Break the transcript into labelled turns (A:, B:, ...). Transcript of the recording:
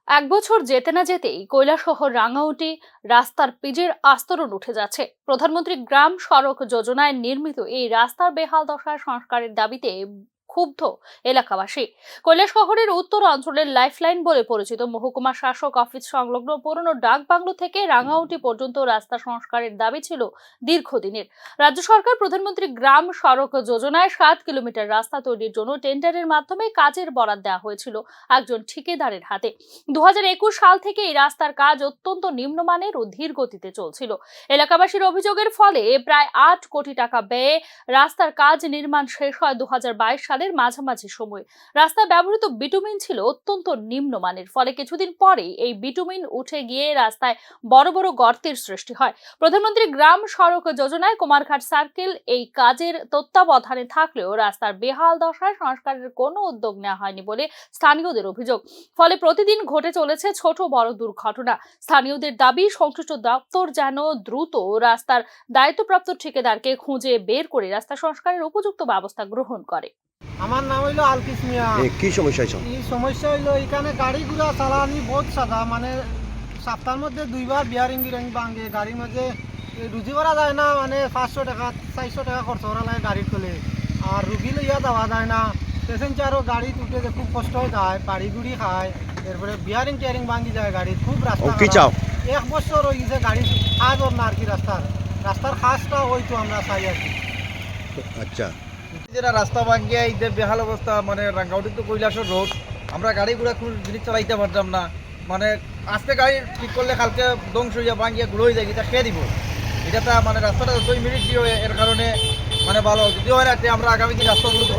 A: এক বছর যেতে না যেতেই কৈলাসহর রাঙাউটি রাস্তার পিচের আস্তরণ উঠে যাচ্ছে। প্রধানমন্ত্রী গ্রাম সড়ক যোজনায় নির্মিত এই রাস্তার বেহাল দশায় সংস্কারের দাবিতে ক্ষুব্ধ এলাকাবাসী। কৈলাসহরের উত্তর অঞ্চলের লাইফলাইন বলে পরিচিত মহকুমা শাসক অফিস সংলগ্ন পুরনো ডাক বাংলো থেকে রাঙাউটি পর্যন্ত রাস্তা সংস্কারের দাবি ছিল দীর্ঘদিনের। রাজ্য সরকার প্রধানমন্ত্রী গ্রাম সড়ক যোজনায় 7 কিলোমিটার রাস্তা তৈরির জন্য টেন্ডারের মাধ্যমে কাজের বরাদ দেওয়া হয়েছিল একজন ঠিকাদারের হাতে। 2021 সাল থেকে এই রাস্তার কাজ অত্যন্ত নিম্নমানের ও ধীর গতিতে চলছিল। এলাকাবাসীর অভিযোগের ফলে প্রায় 8 কোটি টাকা ব্যয়ে রাস্তার কাজ নির্মাণ শেষ হয় 2022 সালের মাঝামাঝি সময়। রাস্তায় ব্যবহৃত বিটুমিন ছিল অত্যন্ত নিম্নমানের, ফলে কিছুদিন পরেই এই বিটুমিন উঠে গিয়ে রাস্তায় বড় বড় গর্তের সৃষ্টি হয়। প্রধানমন্ত্রী গ্রাম সড়ক যোজনায় কুমারঘাট সার্কেল এই কাজের তত্ত্বাবধানে থাকলেও রাস্তার বেহাল দশায় সংস্কারের কোনো উদ্যোগ নেওয়া হয়নি বলে স্থানীয়দের অভিযোগ। ফলে প্রতিদিন ঘটে চলেছে ছোট বড় দুর্ঘটনা। স্থানীয়দের দাবি, সংশ্লিষ্ট দপ্তর যেন দ্রুত রাস্তার দায়িত্বপ্রাপ্ত ঠিকাদারকে খুঁজে বের করে রাস্তা সংস্কারের উপযুক্ত ব্যবস্থা গ্রহণ করে।
B: আমার নাম হইলো আলকিস মিয়া।
C: কি সমস্যা হয়েছে?
B: এই সমস্যা হইলো এখানে গাড়ি ঘোড়া চালানি বহুত সাদা, মানে সপ্তাহের মধ্যে দুইবার বিয়ারিং গিরিং ভাঙে। গাড়ির মধ্যে রুজি করা যায় না, মানে 500 টাকা 400 টাকা খরচ করা লাগে গাড়ির তলে। আর রুগী লইয়া যাওয়া যায় না, প্যাসেঞ্জারও গাড়ি উঠে যে খুব কষ্ট হয়ে যায়, বাড়ি গুড়ি খায়, এরপরে বিয়ারিং টিয়ারিং ভাঙি যায় গাড়ি, খুব রাস্তা
C: কি চাও?
B: 1 বছর হয়ে গেছে গাড়ি কাজ ওর না আর কি। রাস্তার কাজটা হয়তো আমরা চাই আর কি।
C: আচ্ছা,
D: যেটা রাস্তা ভাঙ্গিয়া এই যে বেহাল অবস্থা, মানে রাঙ্গাউটি তো কৈলাসর রোড, আমরা গাড়ি ঘোড়া খুব জিনিস চালাইতে পারতাম না। মানে আজকে গাড়ি ঠিক করলে কালকে ধ্বংস হইয়া ভাঙ্গিয়া গুঁড়ো হয়ে যায়, এটা খেয়ে দিব। এটা মানে রাস্তাটা 2 মিনিট দিয়ে এর কারণে মানে ভালো যদি হয় না, আমরা আগামী দিন রাস্তাগুলো